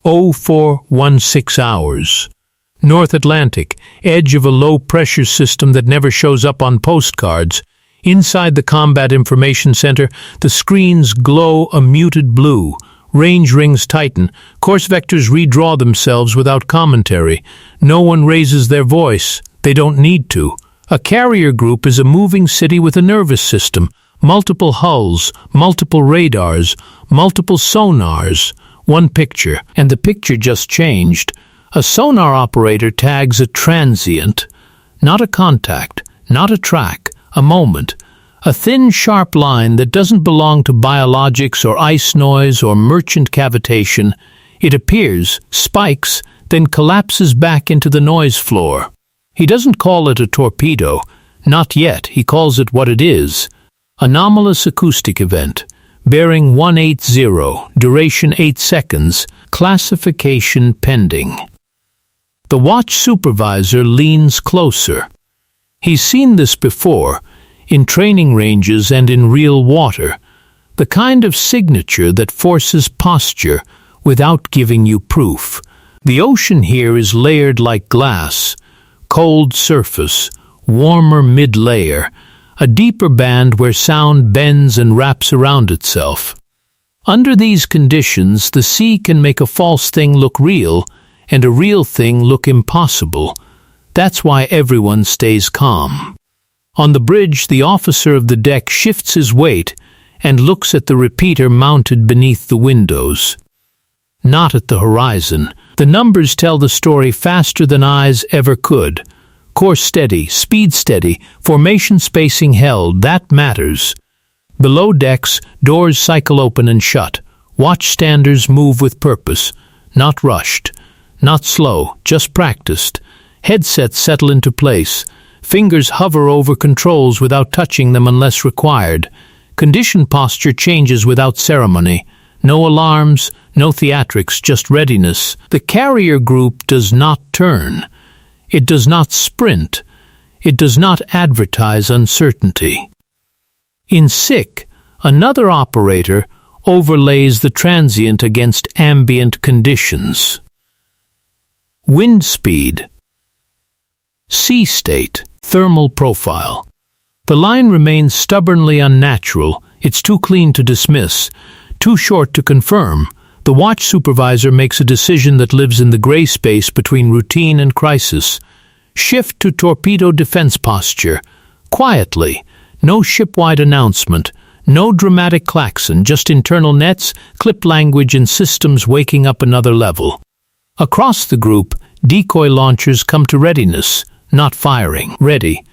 0416 hours. North Atlantic, edge of a low-pressure system that never shows up on postcards. Inside the Combat Information Center, the screens glow a muted blue. Range rings tighten. Course vectors redraw themselves without commentary. No one raises their voice. They don't need to. A carrier group is a moving city with a nervous system. Multiple hulls, multiple radars, multiple sonars. One picture, and the picture just changed. A sonar operator tags a transient. Not a contact, not a track, a moment. A thin, sharp line that doesn't belong to biologics or ice noise or merchant cavitation. It appears, spikes, then collapses back into the noise floor. He doesn't call it a torpedo. Not yet. He calls it what it is. Anomalous acoustic event. Bearing 180, duration 8 seconds, classification pending. The watch supervisor leans closer. He's seen this before, in training ranges and in real water, the kind of signature that forces posture without giving you proof. The ocean here is layered like glass, cold surface, warmer mid-layer, a deeper band where sound bends and wraps around itself. Under these conditions, the sea can make a false thing look real and a real thing look impossible. That's why everyone stays calm. On the bridge, the officer of the deck shifts his weight and looks at the repeater mounted beneath the windows. Not at the horizon. The numbers tell the story faster than eyes ever could. Course steady, speed steady, formation spacing held, that matters. Below decks, doors cycle open and shut. Watchstanders move with purpose, not rushed, not slow, just practiced. Headsets settle into place. Fingers hover over controls without touching them unless required. Condition posture changes without ceremony. No alarms, no theatrics, just readiness. The carrier group does not turn. It does not sprint. It does not advertise uncertainty. In SIC, another operator overlays the transient against ambient conditions. Wind speed. Sea state. Thermal profile. The line remains stubbornly unnatural. It's too clean to dismiss, too short to confirm. The watch supervisor makes a decision that lives in the gray space between routine and crisis. Shift to torpedo defense posture. Quietly. No shipwide announcement. No dramatic klaxon, just internal nets, clip language and systems waking up another level. Across the group, decoy launchers come to readiness, not firing. Ready.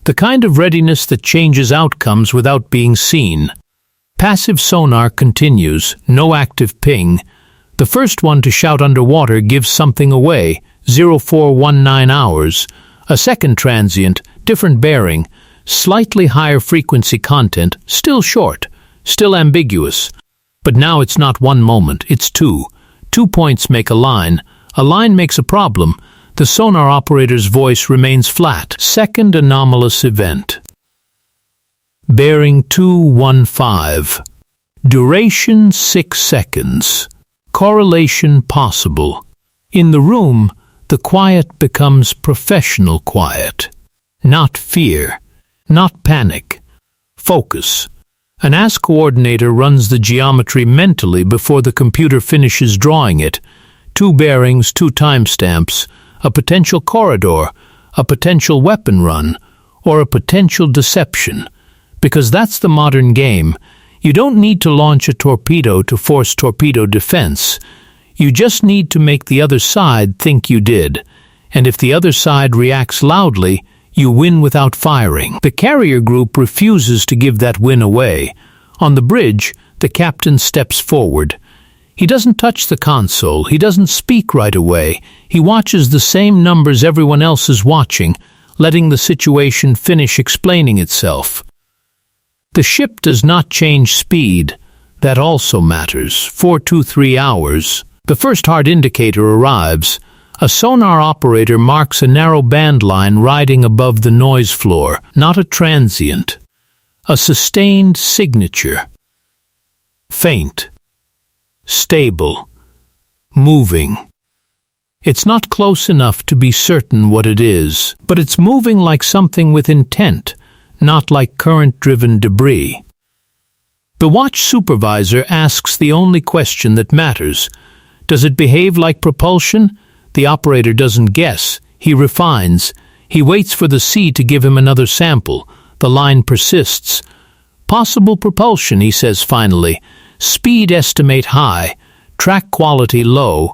The kind of readiness that changes outcomes without being seen. Passive sonar continues, no active ping. The first one to shout underwater gives something away, 0419 hours. A second transient, different bearing, slightly higher frequency content, still short, still ambiguous. But now it's not one moment, it's two. 2 points make a line makes a problem. The sonar operator's voice remains flat. Second anomalous event. Bearing 215. Duration 6 seconds. Correlation possible. In the room, the quiet becomes professional quiet. Not fear. Not panic. Focus. An AS coordinator runs the geometry mentally before the computer finishes drawing it. 2 bearings, 2 timestamps, a potential corridor, a potential weapon run, or a potential deception. Because that's the modern game. You don't need to launch a torpedo to force torpedo defense. You just need to make the other side think you did. And if the other side reacts loudly, you win without firing. The carrier group refuses to give that win away. On the bridge, the captain steps forward. He doesn't touch the console. He doesn't speak right away. He watches the same numbers everyone else is watching, letting the situation finish explaining itself. The ship does not change speed. That also matters. 423 hours. The first hard indicator arrives. A sonar operator marks a narrow band line riding above the noise floor, not a transient. A sustained signature. Faint. Stable. moving. It's not close enough to be certain what it is, but it's moving like something with intent, not like current-driven debris. The watch supervisor asks the only question that matters. Does it behave like propulsion? The operator doesn't guess. He refines. He waits for the sea to give him another sample. The line persists. Possible propulsion, he says finally. Speed estimate high. Track quality low.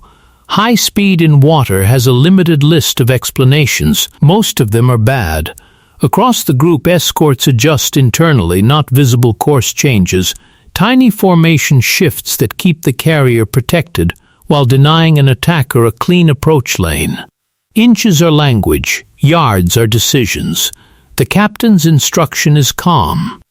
High speed in water has a limited list of explanations. Most of them are bad. Across the group, escorts adjust internally, not visible course changes. Tiny formation shifts that keep the carrier protected while denying an attacker a clean approach lane. Inches are language, yards are decisions. The captain's instruction is calm.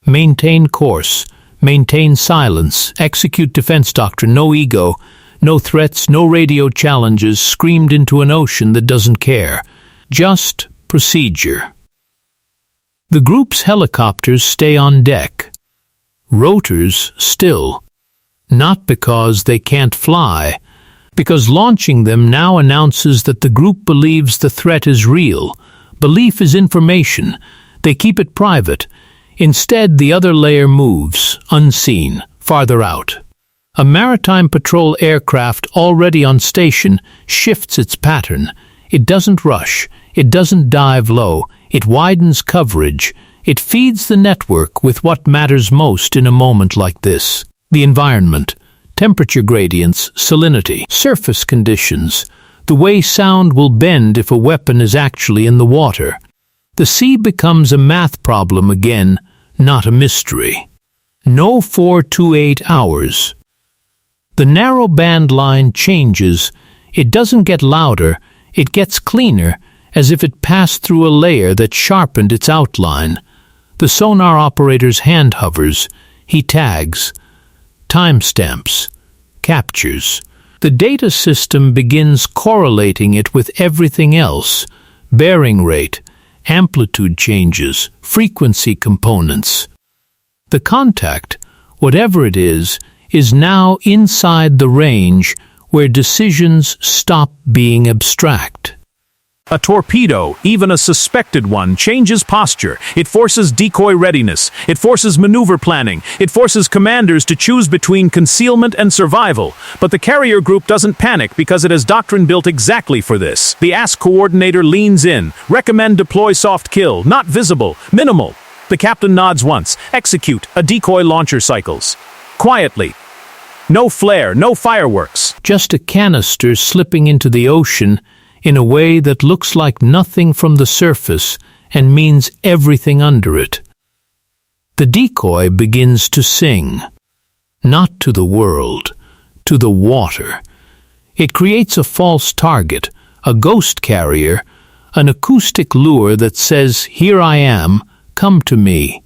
Maintain course, maintain silence, execute defense doctrine, no ego, no threats, no radio challenges screamed into an ocean that doesn't care. Just procedure. The group's helicopters stay on deck. Rotors still. Not because they can't fly, because launching them now announces that the group believes the threat is real. Belief is information. They keep it private. Instead, the other layer moves, unseen, farther out. A maritime patrol aircraft already on station shifts its pattern. It doesn't rush. It doesn't dive low. It widens coverage. It feeds the network with what matters most in a moment like this. The environment, temperature gradients, salinity, surface conditions, the way sound will bend if a weapon is actually in the water. The sea becomes a math problem again, not a mystery. No 428 hours. The narrow band line changes. It doesn't get louder, it gets cleaner, as if it passed through a layer that sharpened its outline. The sonar operator's hand hovers. He tags. Timestamps. Captures. The data system begins correlating it with everything else. Bearing rate, amplitude changes, frequency components. The contact, whatever it is now inside the range where decisions stop being abstract. A torpedo, even a suspected one, changes posture. It forces decoy readiness. It forces maneuver planning. It forces commanders to choose between concealment and survival. But the carrier group doesn't panic because it has doctrine built exactly for this. The ASC coordinator leans in. Recommend deploy soft kill, not visible, minimal. The captain nods once. Execute. A decoy launcher cycles. Quietly. No flare, no fireworks. Just a canister slipping into the ocean in a way that looks like nothing from the surface and means everything under it. The decoy begins to sing, not to the world, to the water. It creates a false target, a ghost carrier, an acoustic lure that says, "Here I am, come to me."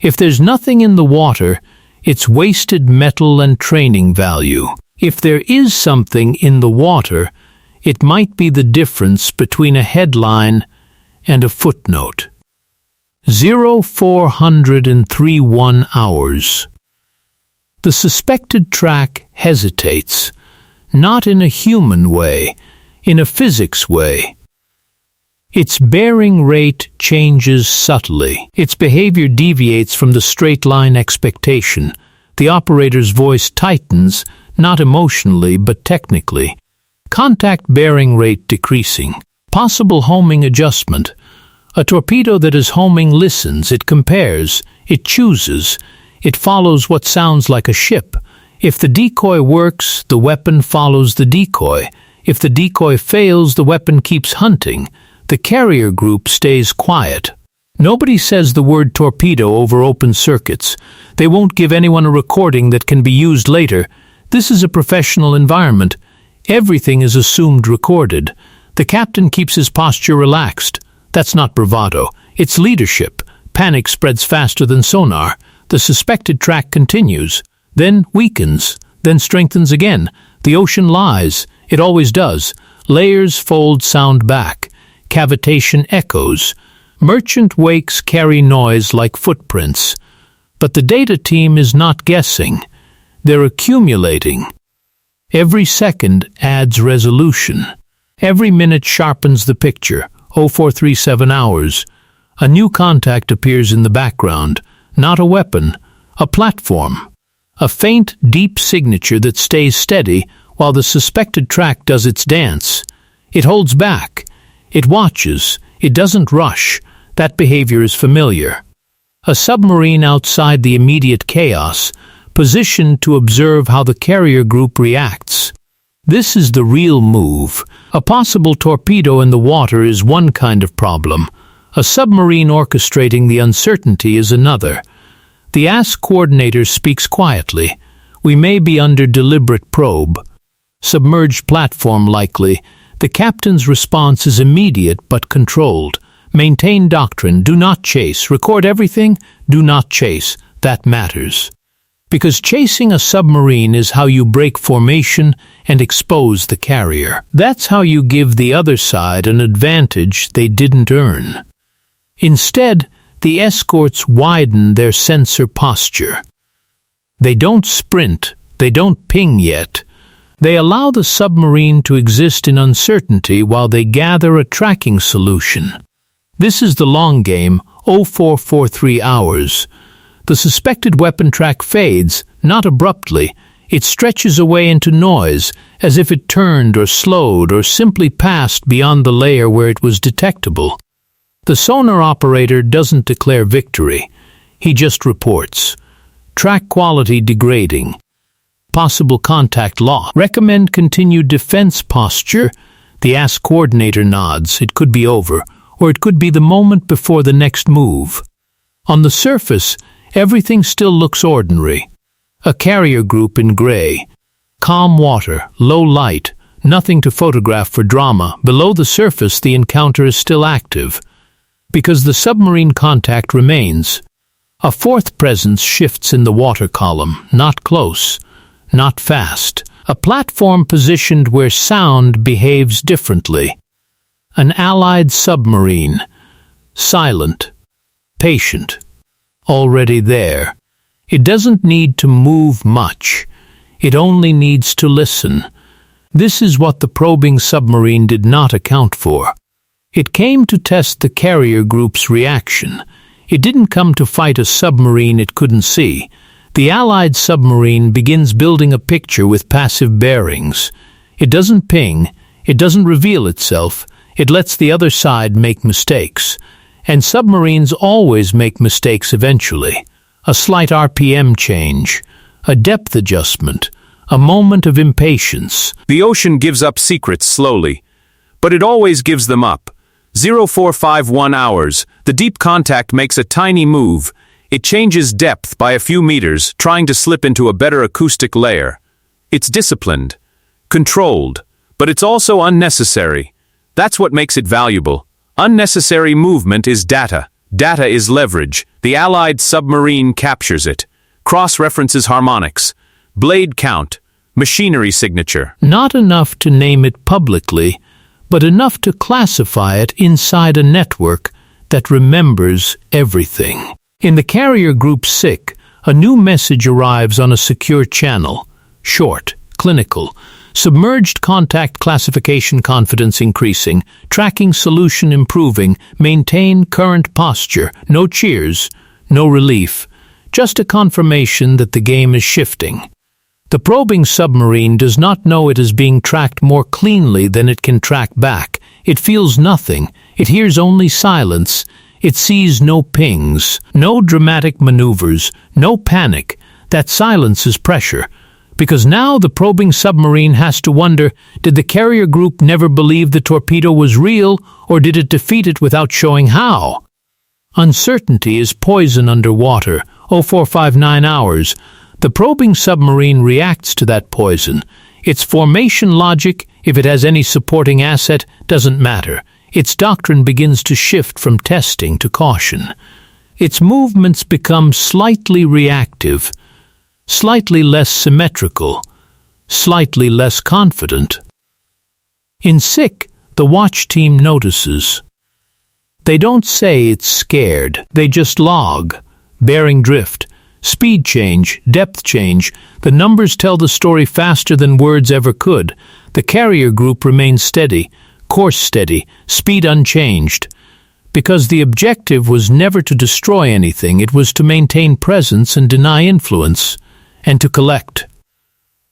If there's nothing in the water, it's wasted metal and training value. If there is something in the water, it might be the difference between a headline and a footnote. 0431 hours. The suspected track hesitates, not in a human way, in a physics way. Its bearing rate changes subtly. Its behavior deviates from the straight-line expectation. The operator's voice tightens, not emotionally but technically. Contact bearing rate decreasing. Possible homing adjustment. A torpedo that is homing listens, it compares, it chooses, it follows what sounds like a ship. If the decoy works, the weapon follows the decoy. If the decoy fails, the weapon keeps hunting. The carrier group stays quiet. Nobody says the word torpedo over open circuits. They won't give anyone a recording that can be used later. This is a professional environment. Everything is assumed recorded. The captain keeps his posture relaxed. That's not bravado. It's leadership. Panic spreads faster than sonar. The suspected track continues, then weakens, then strengthens again. The ocean lies. It always does. Layers fold sound back. Cavitation echoes. Merchant wakes carry noise like footprints. But the data team is not guessing. They're accumulating. Every second adds resolution. Every minute sharpens the picture. 0437 hours. A new contact appears in the background. Not a weapon, a platform. A faint, deep signature that stays steady while the suspected track does its dance. It holds back. It watches. It doesn't rush. That behavior is familiar. A submarine outside the immediate chaos, positioned to observe how the carrier group reacts. This is the real move. A possible torpedo in the water is one kind of problem. A submarine orchestrating the uncertainty is another. The ASC coordinator speaks quietly. We may be under deliberate probe. Submerged platform likely. The captain's response is immediate but controlled. Maintain doctrine, do not chase. Record everything, do not chase. That matters. Because chasing a submarine is how you break formation and expose the carrier. That's how you give the other side an advantage they didn't earn. Instead, the escorts widen their sensor posture. They don't sprint, they don't ping yet. They allow the submarine to exist in uncertainty while they gather a tracking solution. This is the long game, 0443 hours. The suspected weapon track fades, not abruptly. It stretches away into noise, as if it turned or slowed or simply passed beyond the layer where it was detectable. The sonar operator doesn't declare victory. He just reports. Track quality degrading. Possible contact loss. Recommend continued defense posture. The ASC coordinator nods. It could be over, or it could be the moment before the next move. On the surface, everything still looks ordinary. A carrier group in gray. Calm water, low light, nothing to photograph for drama. Below the surface, the encounter is still active. Because the submarine contact remains. A fourth presence shifts in the water column, not close, not fast. A platform positioned where sound behaves differently. An Allied submarine. Silent. Patient. Already there. It doesn't need to move much. It only needs to listen. This is what the probing submarine did not account for. It came to test the carrier group's reaction. It didn't come to fight a submarine it couldn't see. The Allied submarine begins building a picture with passive bearings. It doesn't ping. It doesn't reveal itself. It lets the other side make mistakes. And submarines always make mistakes eventually. A slight RPM change, a depth adjustment, a moment of impatience. The ocean gives up secrets slowly, but it always gives them up. 0451 hours, the deep contact makes a tiny move. It changes depth by a few meters, trying to slip into a better acoustic layer. It's disciplined, controlled, but it's also unnecessary. That's what makes it valuable. Unnecessary movement is data. Data is leverage. The Allied submarine captures it. Cross-references harmonics. Blade count. Machinery signature. Not enough to name it publicly, but enough to classify it inside a network that remembers everything. In the carrier group SIC, a new message arrives on a secure channel. Short, clinical. Submerged contact classification confidence increasing, tracking solution improving, maintain current posture, no cheers, no relief, just a confirmation that the game is shifting. The probing submarine does not know it is being tracked more cleanly than it can track back. It feels nothing. It hears only silence. It sees no pings, no dramatic maneuvers, no panic. That silence is pressure. Because now the probing submarine has to wonder, did the carrier group never believe the torpedo was real, or did it defeat it without showing how? Uncertainty is poison underwater. 0459 hours. The probing submarine reacts to that poison. Its formation logic, if it has any supporting asset, doesn't matter. Its doctrine begins to shift from testing to caution. Its movements become slightly reactive, slightly less symmetrical, slightly less confident. In SIC, the watch team notices. They don't say it's scared, they just log. Bearing drift, speed change, depth change. The numbers tell the story faster than words ever could. The carrier group remains steady, course steady, speed unchanged. Because the objective was never to destroy anything, it was to maintain presence and deny influence, and to collect.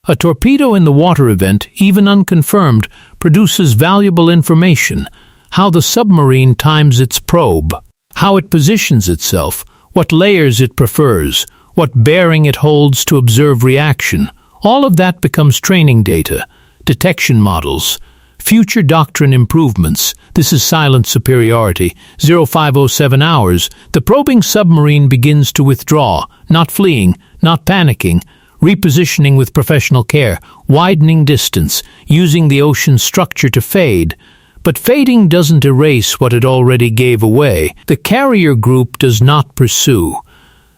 A torpedo-in-the-water event, even unconfirmed, produces valuable information: how the submarine times its probe, how it positions itself, what layers it prefers, what bearing it holds to observe reaction. All of that becomes training data, detection models, future doctrine improvements. This is silent superiority. 0507 hours, the probing submarine begins to withdraw, not fleeing, not panicking, repositioning with professional care, widening distance, using the ocean's structure to fade. But fading doesn't erase what it already gave away. The carrier group does not pursue.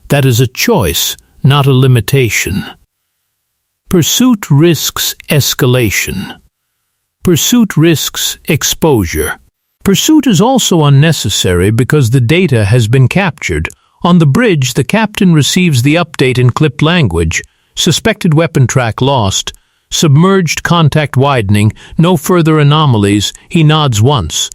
That is a choice, not a limitation. Pursuit risks escalation. Pursuit risks exposure. Pursuit is also unnecessary because the data has been captured. On the bridge, the captain receives the update in clipped language. Suspected weapon track lost. Submerged contact widening. No further anomalies. He nods once.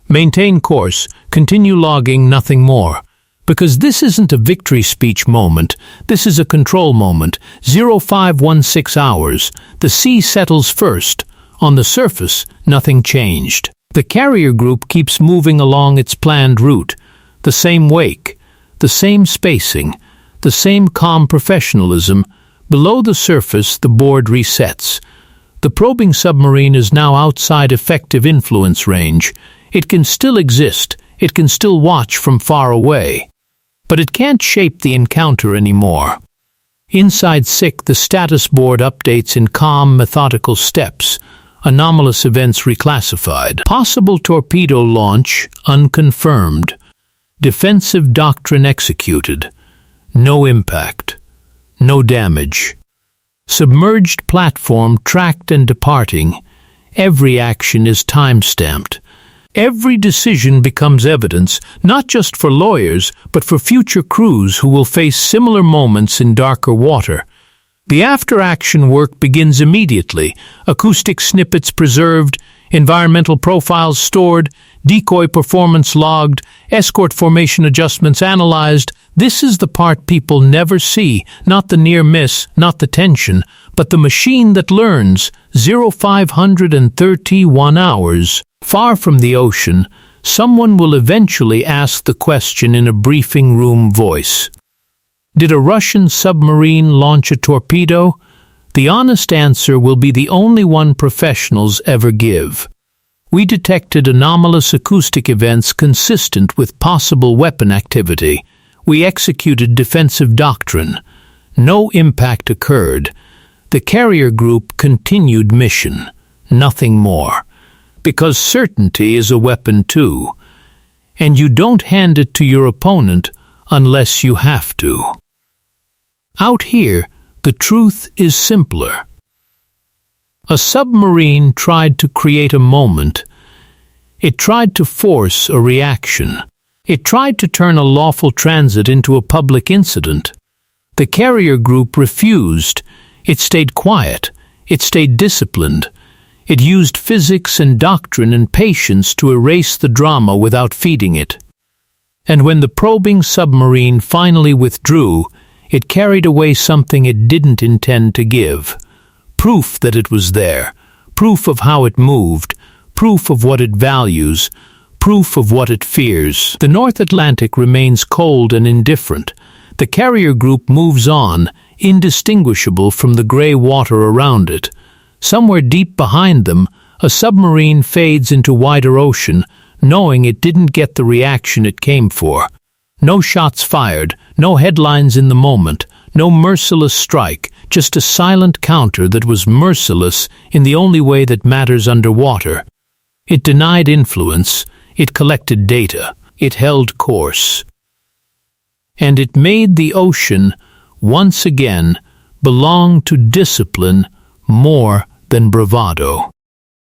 Maintain course. Continue logging. Nothing more. Because this isn't a victory speech moment. This is a control moment. 0516 hours. The sea settles first. On the surface, nothing changed. The carrier group keeps moving along its planned route. The same wake, the same spacing, the same calm professionalism. Below the surface, the board resets. The probing submarine is now outside effective influence range. It can still exist. It can still watch from far away. But it can't shape the encounter anymore. Inside SIC, the status board updates in calm, methodical steps. Anomalous events reclassified. Possible torpedo launch unconfirmed. Defensive doctrine executed. No impact. No damage. Submerged platform tracked and departing. Every action is time-stamped. Every decision becomes evidence, not just for lawyers, but for future crews who will face similar moments in darker water. The after-action work begins immediately. Acoustic snippets preserved, environmental profiles stored, decoy performance logged, escort formation adjustments analyzed. This is the part people never see, not the near miss, not the tension, but the machine that learns. 0531 hours. Far from the ocean, someone will eventually ask the question in a briefing room voice. Did a Russian submarine launch a torpedo? The honest answer will be the only one professionals ever give. We detected anomalous acoustic events consistent with possible weapon activity. We executed defensive doctrine. No impact occurred. The carrier group continued mission. Nothing more. Because certainty is a weapon too. And you don't hand it to your opponent unless you have to. Out here, the truth is simpler. A submarine tried to create a moment. It tried to force a reaction. It tried to turn a lawful transit into a public incident. The carrier group refused. It stayed quiet. It stayed disciplined. It used physics and doctrine and patience to erase the drama without feeding it. And when the probing submarine finally withdrew, it carried away something it didn't intend to give. Proof that it was there. Proof of how it moved. Proof of what it values. Proof of what it fears. The North Atlantic remains cold and indifferent. The carrier group moves on, indistinguishable from the gray water around it. Somewhere deep behind them, a submarine fades into wider ocean, knowing it didn't get the reaction it came for. No shots fired, no headlines in the moment, no merciless strike, just a silent counter that was merciless in the only way that matters underwater. It denied influence, it collected data, it held course. And it made the ocean, once again, belong to discipline more than bravado.